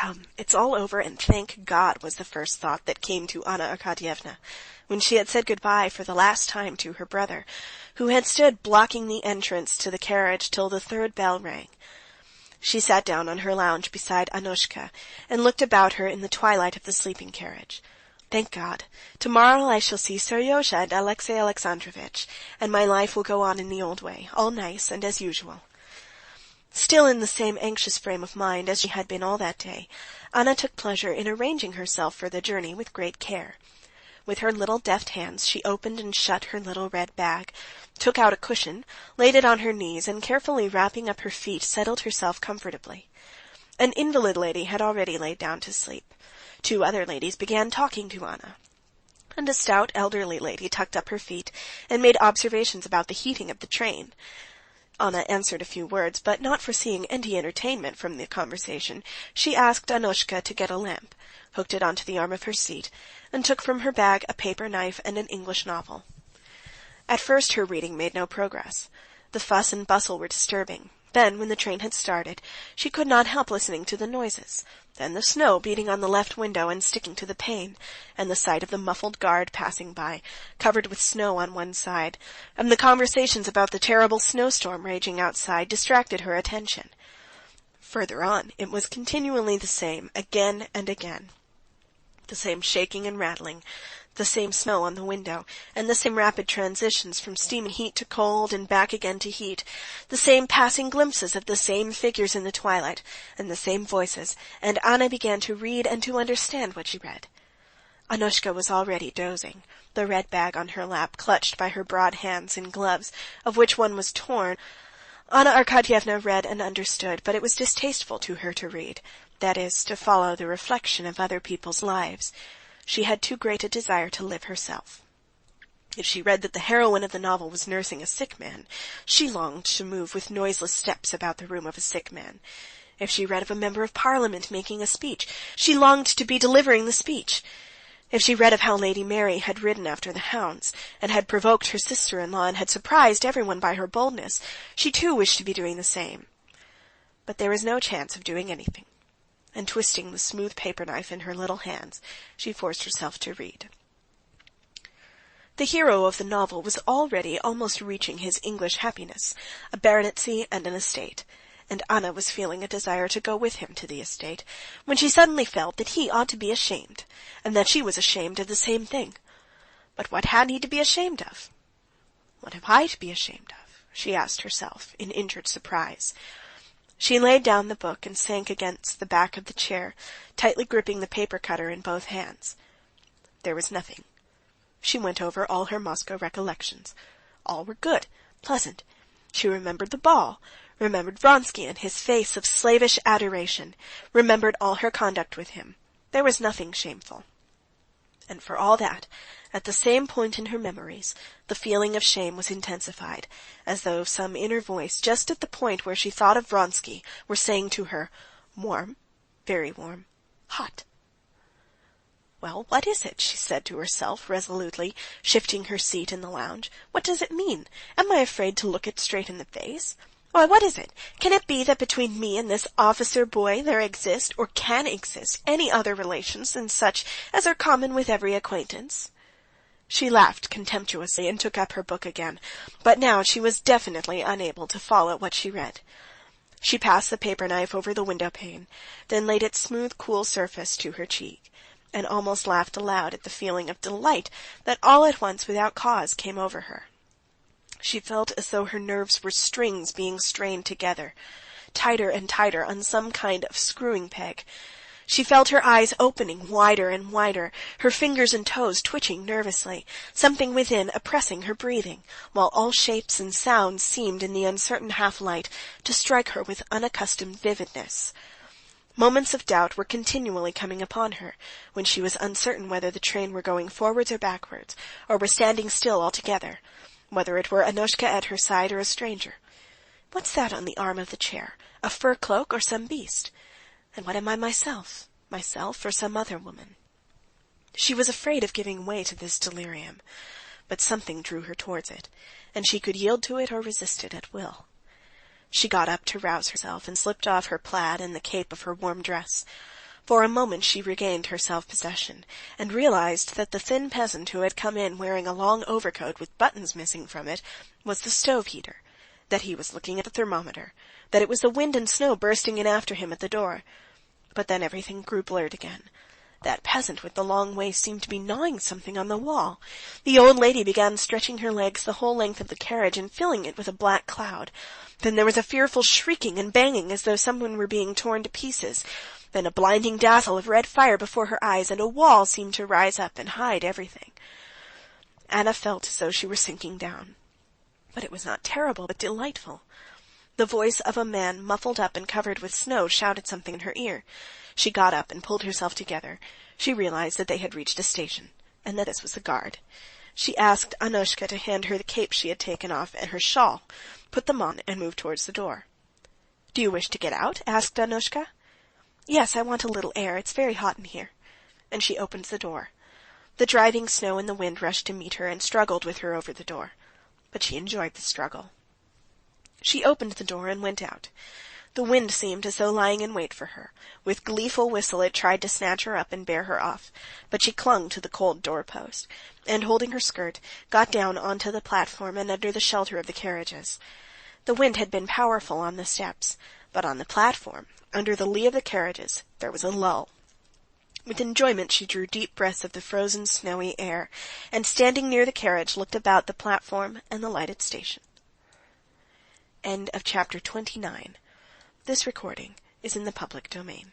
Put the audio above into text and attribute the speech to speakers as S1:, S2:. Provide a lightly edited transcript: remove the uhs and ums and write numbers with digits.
S1: Come, it's all over, and thank God, was the first thought that came to Anna Arkadyevna, when she had said goodbye for the last time to her brother, who had stood blocking the entrance to the carriage till the third bell rang. She sat down on her lounge beside Annushka, and looked about her in the twilight of the sleeping carriage. Thank God, tomorrow I shall see Seryozha and Alexey Alexandrovitch, and my life will go on in the old way, all nice and as usual. Still in the same anxious frame of mind as she had been all that day, Anna took pleasure in arranging herself for the journey with great care. With her little deft hands she opened and shut her little red bag, took out a cushion, laid it on her knees, and carefully wrapping up her feet, settled herself comfortably. An invalid lady had already laid down to sleep. 2 other ladies began talking to Anna, and a stout elderly lady tucked up her feet and made observations about the heating of the train. Anna answered a few words, but not foreseeing any entertainment from the conversation, she asked Annushka to get a lamp, hooked it onto the arm of her seat, and took from her bag a paper knife and an English novel. At first her reading made no progress. The fuss and bustle were disturbing. Then, when the train had started, she could not help listening to the noises. Then the snow beating on the left window and sticking to the pane, and the sight of the muffled guard passing by, covered with snow on one side, and the conversations about the terrible snowstorm raging outside distracted her attention. Further on, it was continually the same, again and again. The same shaking and rattling, the same snow on the window, and the same rapid transitions from steam and heat to cold and back again to heat, the same passing glimpses of the same figures in the twilight, and the same voices, and Anna began to read and to understand what she read. Annushka was already dozing, the red bag on her lap, clutched by her broad hands in gloves, of which one was torn. Anna Arkadyevna read and understood, but it was distasteful to her to read, that is, to follow the reflection of other people's lives. She had too great a desire to live herself. If she read that the heroine of the novel was nursing a sick man, she longed to move with noiseless steps about the room of a sick man. If she read of a member of Parliament making a speech, she longed to be delivering the speech. If she read of how Lady Mary had ridden after the hounds, and had provoked her sister-in-law, and had surprised everyone by her boldness, she too wished to be doing the same. But there was no chance of doing anything, and twisting the smooth paper knife in her little hands, she forced herself to read. The hero of the novel was already almost reaching his English happiness, a baronetcy and an estate, and Anna was feeling a desire to go with him to the estate, when she suddenly felt that he ought to be ashamed, and that she was ashamed of the same thing. But what had he to be ashamed of? What have I to be ashamed of? She asked herself, in injured surprise. She laid down the book and sank against the back of the chair, tightly gripping the paper cutter in both hands. There was nothing. She went over all her Moscow recollections. All were good, pleasant. She remembered the ball, remembered Vronsky and his face of slavish adoration, remembered all her conduct with him. There was nothing shameful. And for all that, at the same point in her memories, the feeling of shame was intensified, as though some inner voice, just at the point where she thought of Vronsky, were saying to her, "Warm, very warm, hot." "Well, what is it?" she said to herself resolutely, shifting her seat in the lounge. "What does it mean? Am I afraid to look it straight in the face? Why, what is it? Can it be that between me and this officer boy there exist, or can exist, any other relations than such as are common with every acquaintance?" She laughed contemptuously and took up her book again, but now she was definitely unable to follow what she read. She passed the paper knife over the window pane, then laid its smooth, cool surface to her cheek, and almost laughed aloud at the feeling of delight that all at once, without cause, came over her. She felt as though her nerves were strings being strained together, tighter and tighter on some kind of screwing peg. She felt her eyes opening wider and wider, her fingers and toes twitching nervously, something within oppressing her breathing, while all shapes and sounds seemed, in the uncertain half-light, to strike her with unaccustomed vividness. Moments of doubt were continually coming upon her, when she was uncertain whether the train were going forwards or backwards, or were standing still altogether, whether it were Annushka at her side or a stranger. What's that on the arm of the chair? A fur cloak or some beast? And what am I myself? Myself or some other woman? She was afraid of giving way to this delirium, but something drew her towards it, and she could yield to it or resist it at will. She got up to rouse herself and slipped off her plaid and the cape of her warm dress. For a moment she regained her self-possession, and realized that the thin peasant who had come in wearing a long overcoat with buttons missing from it was the stove-heater, that he was looking at the thermometer, that it was the wind and snow bursting in after him at the door. But then everything grew blurred again. That peasant with the long waist seemed to be gnawing something on the wall. The old lady began stretching her legs the whole length of the carriage and filling it with a black cloud. Then there was a fearful shrieking and banging as though someone were being torn to pieces. Then a blinding dazzle of red fire before her eyes, and a wall seemed to rise up and hide everything. Anna felt as though she were sinking down. But it was not terrible, but delightful. The voice of a man muffled up and covered with snow shouted something in her ear. She got up and pulled herself together. She realized that they had reached a station, and that this was the guard. She asked Annushka to hand her the cape she had taken off and her shawl, put them on, and moved towards the door. "Do you wish to get out?" asked Annushka. "Yes, I want a little air. It's very hot in here." And she opened the door. The driving snow and the wind rushed to meet her and struggled with her over the door. But she enjoyed the struggle. She opened the door and went out. The wind seemed as though lying in wait for her. With gleeful whistle it tried to snatch her up and bear her off, but she clung to the cold door-post, and holding her skirt, got down onto the platform and under the shelter of the carriages. The wind had been powerful on the steps, but on the platform, under the lee of the carriages, there was a lull. With enjoyment she drew deep breaths of the frozen, snowy air, and standing near the carriage looked about the platform and the lighted station. End of chapter 29. This recording is in the public domain.